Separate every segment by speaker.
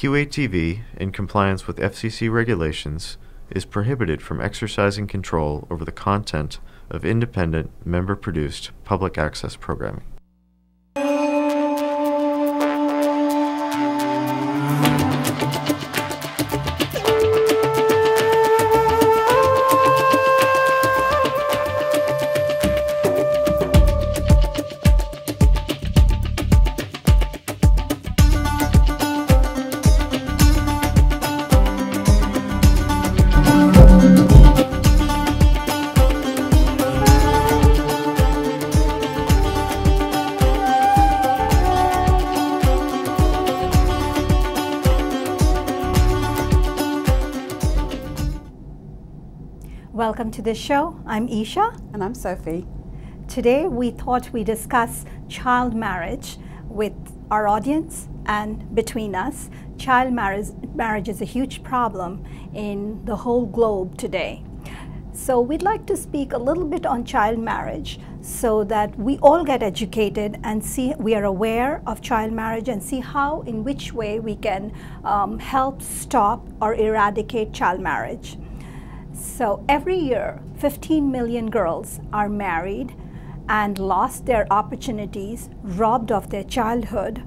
Speaker 1: QATV, in compliance with FCC regulations, is prohibited from exercising control over the content of independent, member-produced public access programming.
Speaker 2: Welcome to the show. I'm Isha.
Speaker 3: And I'm Sophie.
Speaker 2: Today we thought we'd discuss child marriage with our audience and between us. Child marriage is a huge problem in the whole globe today. So we'd like to speak a little bit on child marriage so that we all get educated and we are aware of child marriage and see how, in which way we can help stop or eradicate child marriage. So every year, 15 million girls are married and lost their opportunities, robbed of their childhood.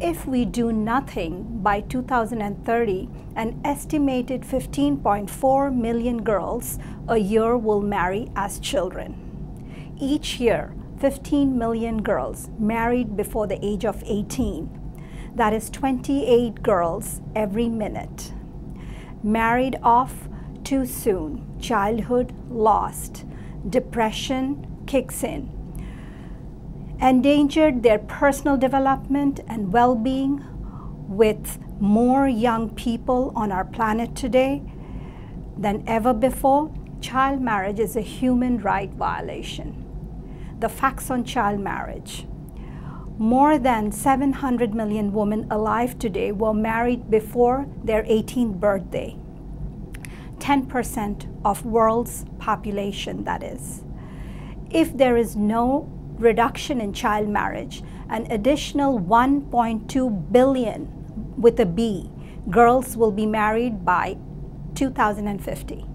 Speaker 2: If we do nothing by 2030, an estimated 15.4 million girls a year will marry as children. Each year, 15 million girls married before the age of 18. That is 28 girls every minute. Married off too soon, childhood lost, depression kicks in, endangered their personal development and well-being. With more young people on our planet today than ever before, child marriage is a human right violation. The facts on child marriage. More than 700 million women alive today were married before their 18th birthday. 10% of world's population, that is. If there is no reduction in child marriage, an additional 1.2 billion with a B girls will be married by 2050.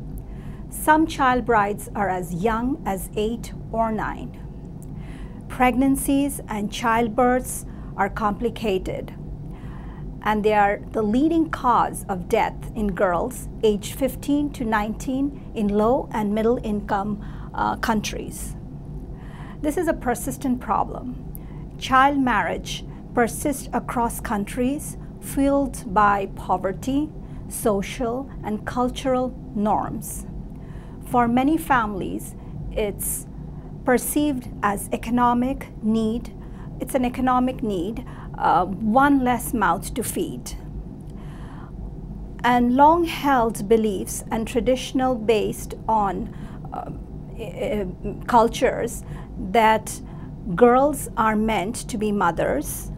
Speaker 2: Some child brides are as young as 8 or 9. Pregnancies and childbirths are complicated, and they are the leading cause of death in girls aged 15 to 19 in low and middle income countries. This is a persistent problem. Child marriage persists across countries fueled by poverty, social and cultural norms. For many families, it's perceived as economic need. It's an economic need. One less mouth to feed. And long-held beliefs and traditional based on cultures that girls are meant to be mothers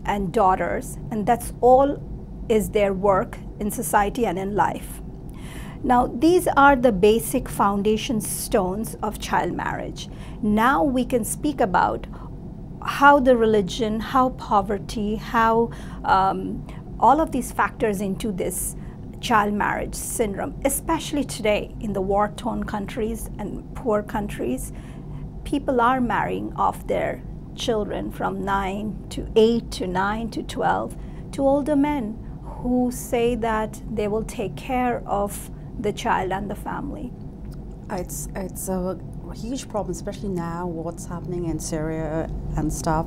Speaker 2: and daughters, and that's all is their work in society and in life. Now, these are the basic foundation stones of child marriage. Now we can speak about how the religion, how poverty, how all of these factors into this child marriage syndrome, especially today in the war-torn countries and poor countries. People are marrying off their children from 9 to 8 to 9 to 12 to older men who say that they will take care of the child and the family.
Speaker 3: It's a huge problem, especially now what's happening in Syria and stuff,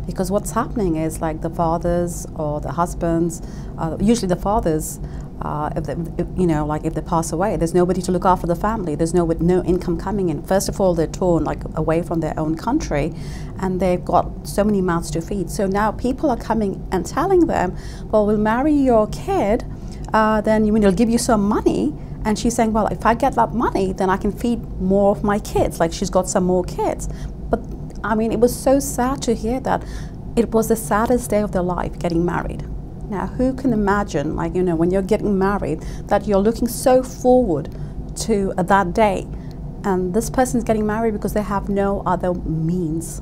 Speaker 3: because what's happening is like the fathers or the husbands, usually the fathers, if they pass away, there's nobody to look after the family. There's no income coming in. First of all, they're torn like away from their own country, and they've got so many mouths to feed. So now people are coming and telling them, well, we'll marry your kid, then we'll give you some money. And she's saying, well, if I get that money, then I can feed more of my kids. Like, she's got some more kids. But I mean, it was so sad to hear that. It was the saddest day of their life, getting married. Now, who can imagine, like, when you're getting married, that you're looking so forward to that day, and this person's getting married because they have no other means.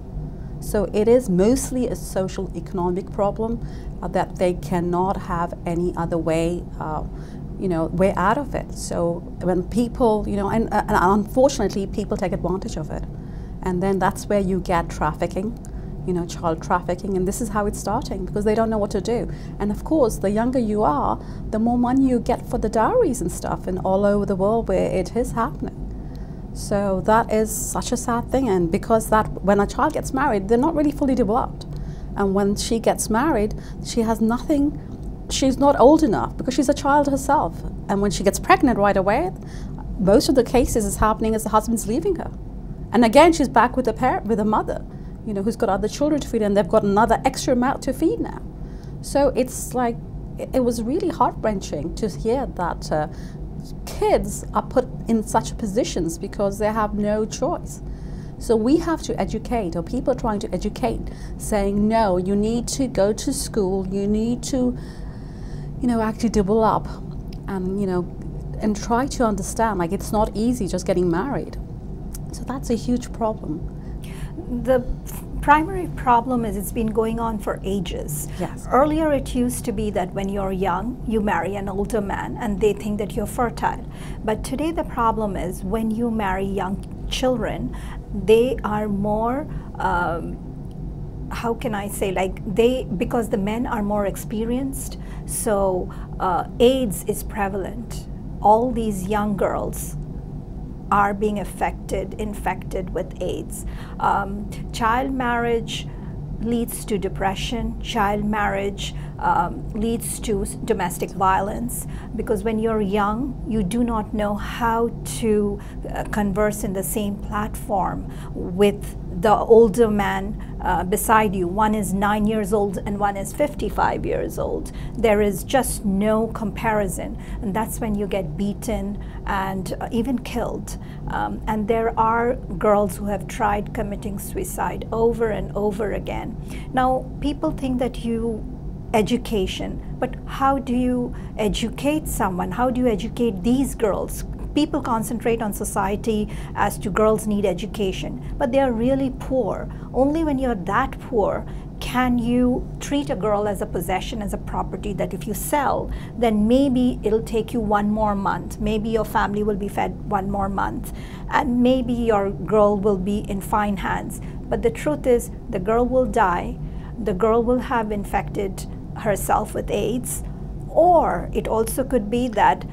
Speaker 3: So it is mostly a social economic problem that they cannot have any other way, way out of it. So when people, and unfortunately people take advantage of it. And then that's where you get trafficking, child trafficking, and this is how it's starting because they don't know what to do. And of course, the younger you are, the more money you get for the dowries and stuff, and all over the world where it is happening. So that is such a sad thing, and because when a child gets married, they're not really fully developed. And when she gets married, she has nothing, she's not old enough because she's a child herself. And when she gets pregnant right away, most of the cases is happening as the husband's leaving her. And again, she's back with a mother, who's got other children to feed, and they've got another extra mouth to feed now. So it's like, it was really heart-wrenching to hear that kids are put in such positions because they have no choice. So we have to educate, or people are trying to educate, saying, no, you need to go to school, you need to, actually develop and, and try to understand, like, it's not easy just getting married. So that's a huge problem.
Speaker 2: The primary problem is it's been going on for ages.
Speaker 3: Yes.
Speaker 2: Earlier it used to be that when you're young, you marry an older man and they think that you're fertile. But today the problem is when you marry young children, they are more, how can I say, because the men are more experienced, so AIDS is prevalent. All these young girls are being infected with AIDS. Child marriage leads to depression. Child marriage leads to domestic violence, because when you're young, you do not know how to converse in the same platform with the older man beside you. One is 9 years old and one is 55 years old. There is just no comparison, and that's when you get beaten and even killed. And there are girls who have tried committing suicide over and over again. Now, people think that education, but how do you educate someone? How do you educate these girls? People concentrate on society as to girls need education, but they are really poor. Only when you're that poor can you treat a girl as a possession, as a property that if you sell, then maybe it'll take you one more month. Maybe your family will be fed one more month, and maybe your girl will be in fine hands. But the truth is, the girl will die. The girl will have infected herself with AIDS, or it also could be that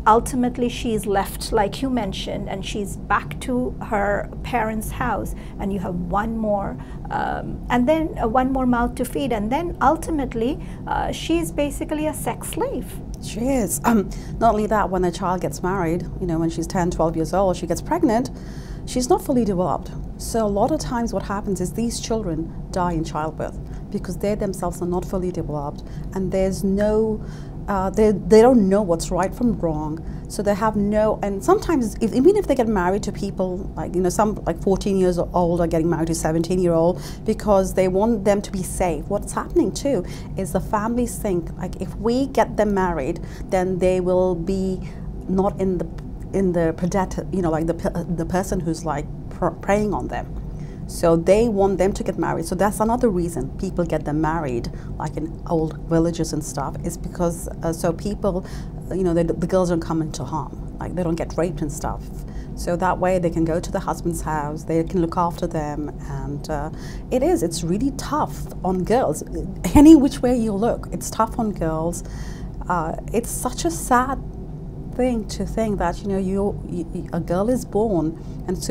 Speaker 2: ultimately she's left, like you mentioned, and she's back to her parents' house, and you have one more and then one more mouth to feed, and then ultimately she's basically a sex slave.
Speaker 3: She is. Not only that, when a child gets married, when she's 10, 12 years old, she gets pregnant, she's not fully developed. So a lot of times what happens is these children die in childbirth because they themselves are not fully developed, and there's no they don't know what's right from wrong, so they have no, and sometimes even if they get married to people some 14 years old are getting married to 17-year-old because they want them to be safe. What's happening too is the families think if we get them married, then they will be not in the predator, the person who's preying on them. So they want them to get married. So that's another reason people get them married, like in old villages and stuff, is because so people, the girls don't come into harm, they don't get raped and stuff. So that way they can go to the husband's house, they can look after them, and it's really tough on girls. Any which way you look, it's tough on girls. It's such a sad thing to think that a girl is born, and as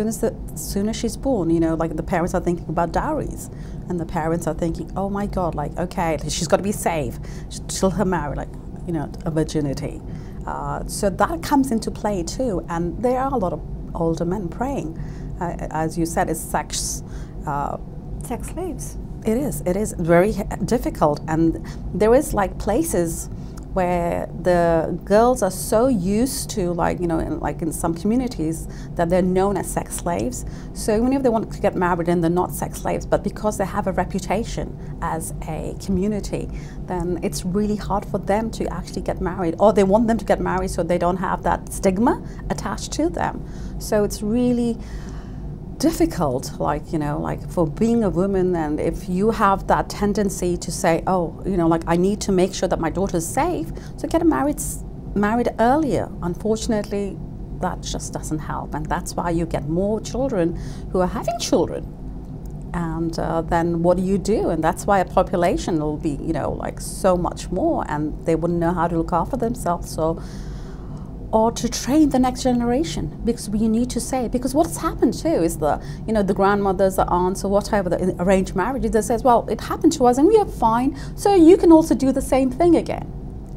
Speaker 3: soon as she's born, the parents are thinking about dowries, and the parents are thinking, oh my God, okay, she's got to be safe till her marriage, a virginity. So that comes into play too, and there are a lot of older men praying. As you said, it's sex
Speaker 2: slaves.
Speaker 3: It is very difficult, and there is places where the girls are so used to, in some communities, that they're known as sex slaves. So even if they want to get married, then they're not sex slaves, but because they have a reputation as a community, then it's really hard for them to actually get married, or they want them to get married so they don't have that stigma attached to them. So it's really difficult, like, you know, like for being a woman, and if you have that tendency to say, oh, you know, like I need to make sure that my daughter is safe, so get married earlier. Unfortunately, that just doesn't help, and that's why you get more children who are having children. And then what do? And that's why a population will be, you know, like so much more, and they wouldn't know how to look after themselves. So, or to train the next generation, because we need to say, because what's happened too is the, you know, the grandmothers, the aunts, or whatever, the arranged marriages, that says, well, it happened to us and we are fine, so you can also do the same thing again.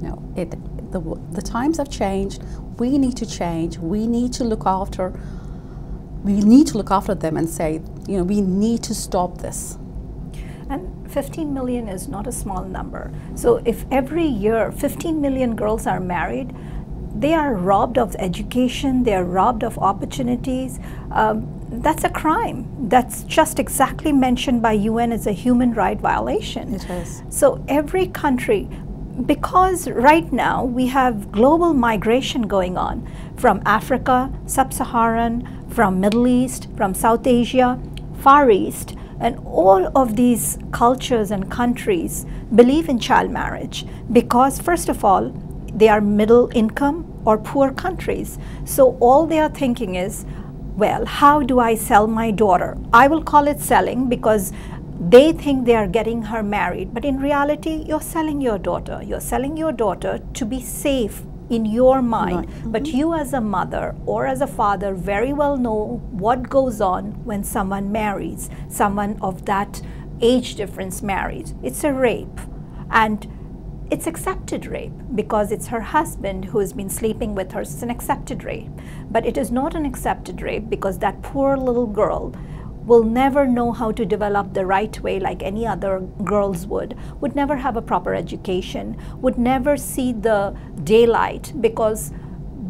Speaker 3: No, the times have changed. We need to change. We need to look after. We need to look after them and say, you know, we need to stop this.
Speaker 2: And 15 million is not a small number. So if every year 15 million girls are married, they are robbed of education, they are robbed of opportunities. That's a crime. That's just exactly mentioned by UN as a human right violation.
Speaker 3: It is.
Speaker 2: So every country, because right now we have global migration going on from Africa, Sub-Saharan, from Middle East, from South Asia, Far East, and all of these cultures and countries believe in child marriage because, first of all, they are middle income or poor countries. So all they are thinking is, well, how do I sell my daughter? I will call it selling because they think they are getting her married, but in reality, you're selling your daughter. You're selling your daughter to be safe in your mind. Right. But you as a mother or as a father very well know what goes on when someone marries, someone of that age difference marries. It's a rape. And it's accepted rape because it's her husband who has been sleeping with her. So it's an accepted rape. But it is not an accepted rape because that poor little girl will never know how to develop the right way like any other girls would never have a proper education, would never see the daylight, because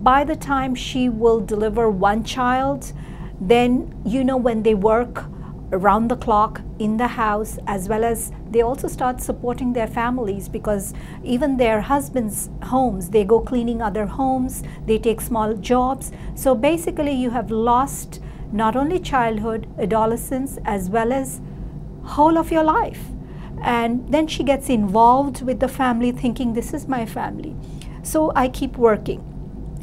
Speaker 2: by the time she will deliver one child, then, you know, when they work around the clock in the house, as well as they also start supporting their families, because even their husbands' homes, they go cleaning other homes, they take small jobs. So basically you have lost not only childhood, adolescence, as well as whole of your life. And then she gets involved with the family thinking, this is my family, so I keep working.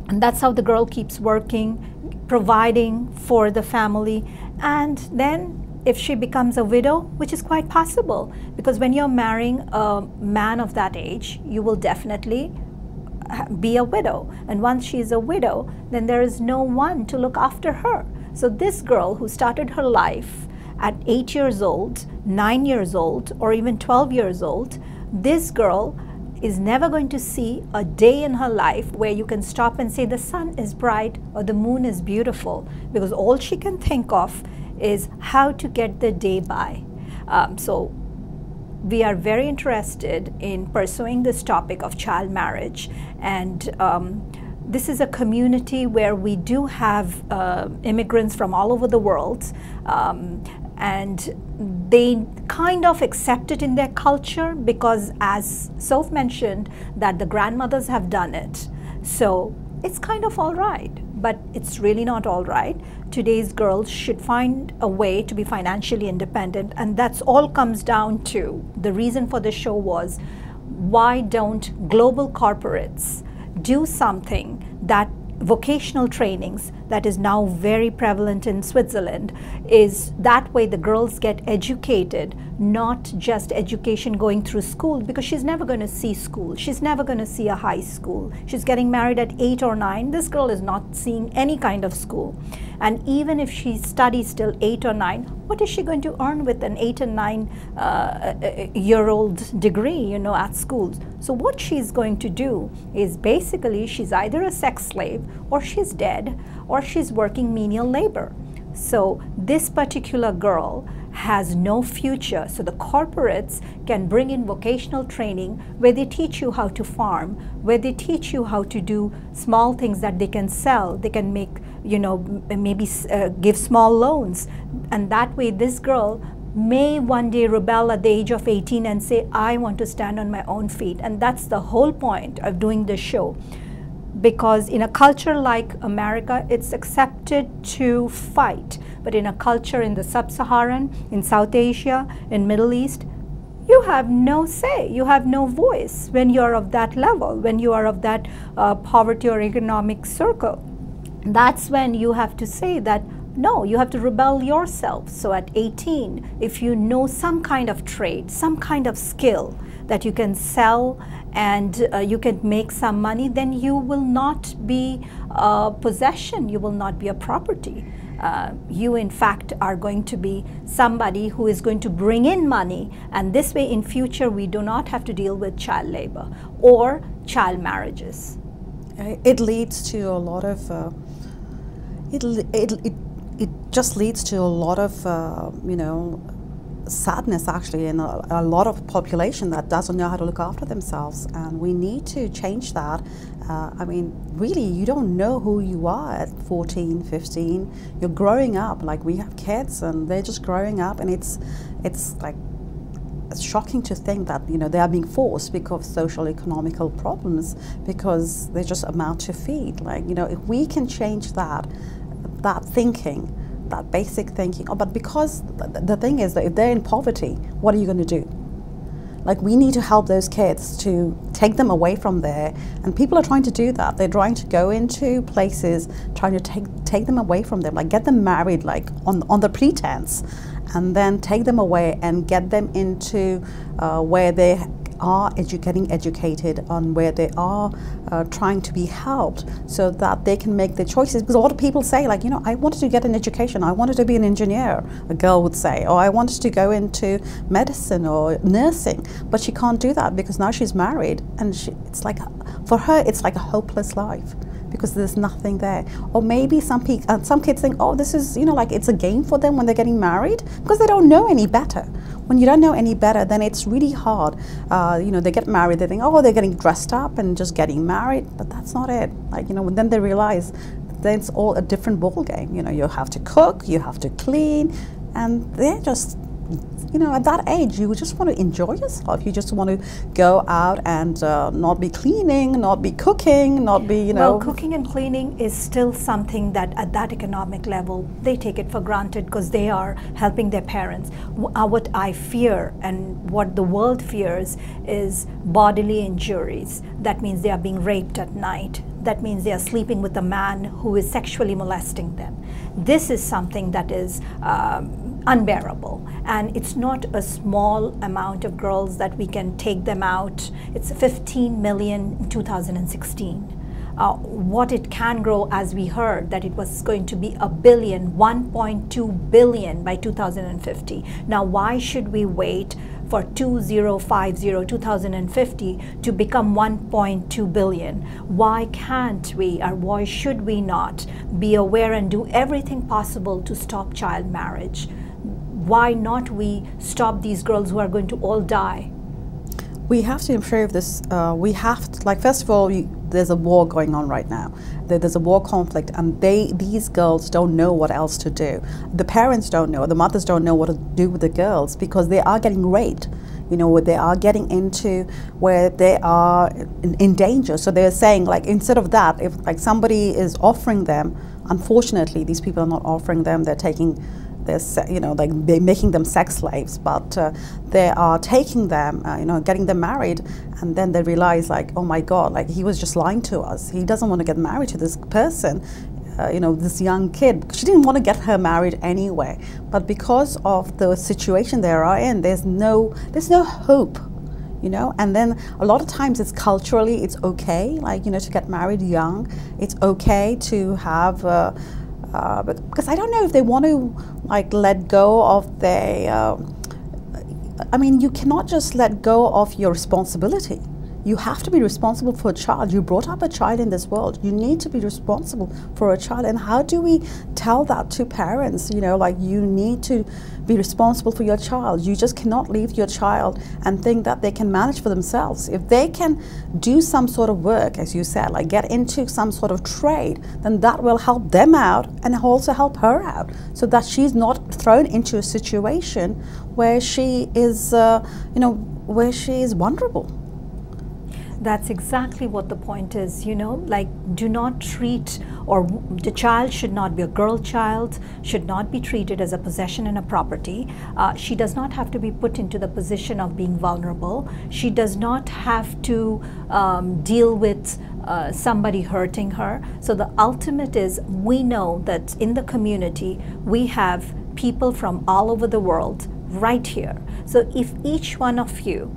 Speaker 2: And that's how the girl keeps working, providing for the family. And then if she becomes a widow, which is quite possible, because when you're marrying a man of that age, you will definitely be a widow. And once she's a widow, then there is no one to look after her. So this girl who started her life at 8 years old, 9 years old, or even 12 years old, this girl is never going to see a day in her life where you can stop and say the sun is bright or the moon is beautiful, because all she can think of is how to get the day by. So we are very interested in pursuing this topic of child marriage, and this is a community where we do have immigrants from all over the world, and they kind of accept it in their culture because, as Soph mentioned, that the grandmothers have done it. So it's kind of all right, but it's really not all right. Today's girls should find a way to be financially independent, and that's all comes down to, the reason for the show was, why don't global corporates do something that vocational trainings that is now very prevalent in Switzerland, is that way the girls get educated, not just education going through school, because she's never going to see school. She's never going to see a high school. She's getting married at 8 or 9. This girl is not seeing any kind of school. And even if she studies till 8 or 9, what is she going to earn with an 8 and 9 year old degree, you know, at schools? So what she's going to do is basically she's either a sex slave, or she's dead, or she's working menial labor. So this particular girl has no future. So the corporates can bring in vocational training where they teach you how to farm, where they teach you how to do small things that they can sell. They can make, you know, maybe give small loans. And that way this girl may one day rebel at the age of 18 and say, I want to stand on my own feet. And that's the whole point of doing this show. because in a culture like America, it's accepted to fight. But in a culture in the Sub-Saharan, in South Asia, in Middle East, you have no say, you have no voice when you are of that level, when you are of that poverty or economic circle. That's when you have to say that, no, you have to rebel yourself. So at 18, if you know some kind of trade, some kind of skill that you can sell and you can make some money, then you will not be a possession, you will not be a property. You in fact are going to be somebody who is going to bring in money, and this way in future we do not have to deal with child labor or child marriages.
Speaker 3: It leads to a lot of it just leads to a lot of you know, sadness actually in a lot of population that doesn't know how to look after themselves, and we need to change that. I mean, really, you don't know who you are at 14, 15. You're growing up. Like, we have kids and they're just growing up, and it's like, it's shocking to think that, you know, they are being forced because of social economical problems, because they just amount to feed. Like, you know, if we can change that thinking, that basic thinking. Oh, but because the thing is that if they're in poverty, what are you going to do? Like, we need to help those kids, to take them away from there, and people are trying to do that. They're trying to go into places, trying to take them away from them, like get them married, like on the pretense, and then take them away and get them into where they are getting educated, on where they are trying to be helped, so that they can make their choices. Because a lot of people say, like, you know, I wanted to get an education, I wanted to be an engineer, a girl would say, or I wanted to go into medicine or nursing, but she can't do that because now she's married, and it's like, for her, it's like a hopeless life, because there's nothing there. Or maybe some kids think, oh, this is, you know, like, it's a game for them when they're getting married, because they don't know any better. When you don't know any better, then it's really hard. You know, they get married, they think, oh, they're getting dressed up and just getting married, but that's not it. Like, you know, then they realize then it's all a different ball game. You know, you have to cook, you have to clean, and they're just, you know, at that age, you just want to enjoy yourself. You just want to go out and not be cleaning, not be cooking, not be, you know.
Speaker 2: Well, cooking and cleaning is still something that at that economic level, they take it for granted because they are helping their parents. What I fear and what the world fears is bodily injuries. That means they are being raped at night. That means they are sleeping with a man who is sexually molesting them. This is something that is unbearable, and it's not a small amount of girls that we can take them out. It's 15 million in 2016. What it can grow, as we heard, that it was going to be a billion, 1.2 billion by 2050. Now, why should we wait for 2050 to become 1.2 billion? Why can't we, or why should we not be aware and do everything possible to stop child marriage? Why not we stop these girls who are going to all die?
Speaker 3: We have to improve this. We have to, like, first of all, there's a war going on right now. There's a war conflict, and these girls don't know what else to do. The parents don't know, the mothers don't know what to do with the girls, because they are getting raped. You know, they are getting into where they are in danger. So they're saying, like, instead of that, if like somebody is offering them, unfortunately, these people are not offering them. They're taking, you know, like, they're making them sex slaves, but they are taking them, you know, getting them married, and then they realize, like, oh my God, like, he was just lying to us. He doesn't want to get married to this person, you know, this young kid. She didn't want to get her married anyway, but because of the situation they are in, there's no hope. You know, and then a lot of times it's culturally, it's okay, like, you know, to get married young. It's okay to have because I don't know if they want to, like, let go of their, I mean, you cannot just let go of your responsibility. You have to be responsible for a child. You brought up a child in this world. You need to be responsible for a child. And how do we tell that to parents? You know, like, you need to be responsible for your child. You just cannot leave your child and think that they can manage for themselves. If they can do some sort of work, as you said, like get into some sort of trade, then that will help them out and also help her out, so that she's not thrown into a situation where she is, you know, where she is vulnerable.
Speaker 2: That's exactly what the point is, you know, like do not treat, or the child should not be, a girl child should not be treated as a possession and a property. She does not have to be put into the position of being vulnerable. She does not have to deal with somebody hurting her. So the ultimate is, we know that in the community we have people from all over the world right here. So if each one of you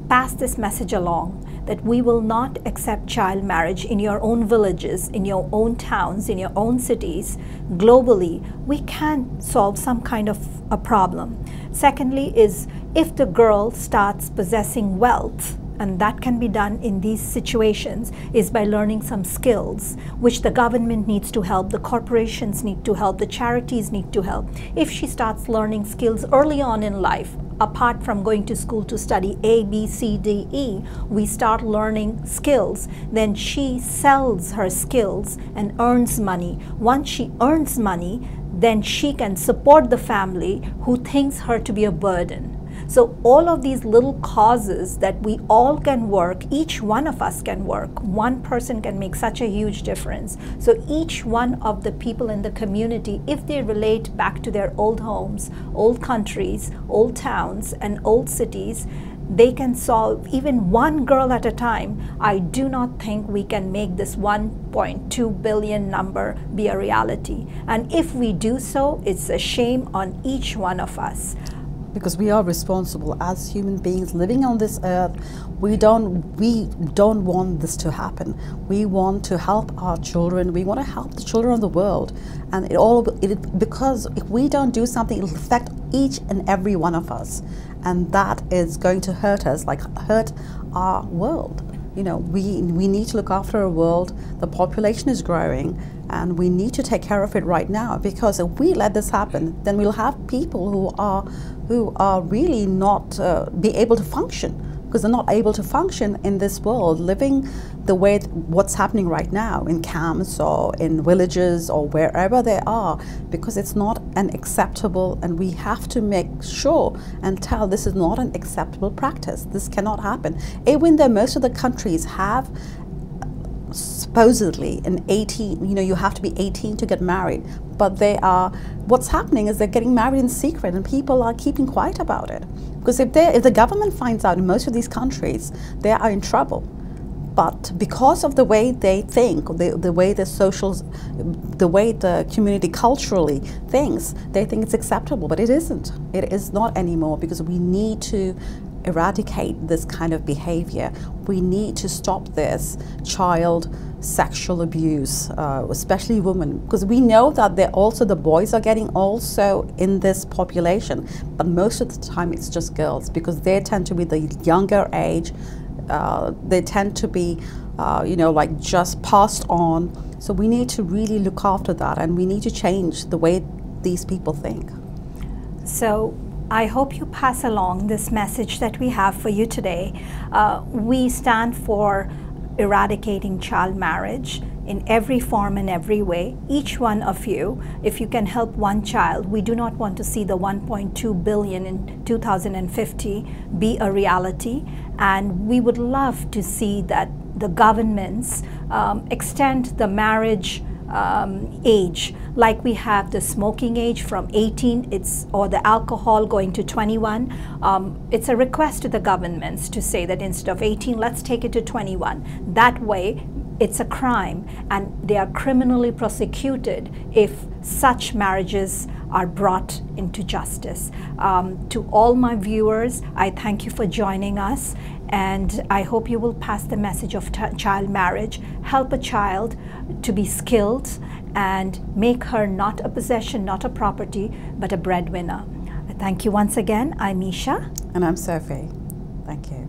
Speaker 2: pass this message along, that we will not accept child marriage in your own villages, in your own towns, in your own cities, globally, we can solve some kind of a problem. Secondly is, if the girl starts possessing wealth, and that can be done in these situations, is by learning some skills, which the government needs to help, the corporations need to help, the charities need to help. If she starts learning skills early on in life, apart from going to school to study A, B, C, D, E, we start learning skills, then she sells her skills and earns money. Once she earns money, then she can support the family who thinks her to be a burden. So all of these little causes that we all can work, each one of us can work. One person can make such a huge difference. So each one of the people in the community, if they relate back to their old homes, old countries, old towns, and old cities, they can solve even one girl at a time. I do not think we can make this 1.2 billion number be a reality. And if we do so, it's a shame on each one of us.
Speaker 3: Because we are responsible as human beings living on this earth. We don't want this to happen. We want to help our children. We want to help the children of the world. And because if we don't do something, it'll affect each and every one of us. And that is going to hurt us, like hurt our world. You know, we need to look after our world. The population is growing, and we need to take care of it right now, because if we let this happen, then we'll have people who are really not be able to function, because they're not able to function in this world, living the way what's happening right now in camps or in villages or wherever they are, because it's not an acceptable, and we have to make sure and tell this is not an acceptable practice. This cannot happen. Even though most of the countries have supposedly an 18, you know, you have to be 18 to get married, but what's happening is they're getting married in secret, and people are keeping quiet about it. Because if the government finds out in most of these countries, they are in trouble. But because of the way they think, the way the way the community culturally thinks, they think it's acceptable, but it isn't. It is not anymore, because we need to eradicate this kind of behavior. We need to stop this child sexual abuse, especially women, because we know that the boys are getting also in this population, but most of the time it's just girls, because they tend to be the younger age. They tend to be, you know, like just passed on. So we need to really look after that, and we need to change the way these people think.
Speaker 2: So I hope you pass along this message that we have for you today. We stand for eradicating child marriage in every form and every way. Each one of you, if you can help one child, we do not want to see the 1.2 billion in 2050 be a reality. And we would love to see that the governments extend the marriage age, like we have the smoking age from 18, or the alcohol going to 21. It's a request to the governments to say that instead of 18, let's take it to 21. That way, it's a crime, and they are criminally prosecuted if such marriages are brought into justice. To all my viewers, I thank you for joining us, and I hope you will pass the message of child marriage. Help a child to be skilled and make her not a possession, not a property, but a breadwinner. Thank you once again. I'm Isha.
Speaker 3: And I'm Sophie. Thank you.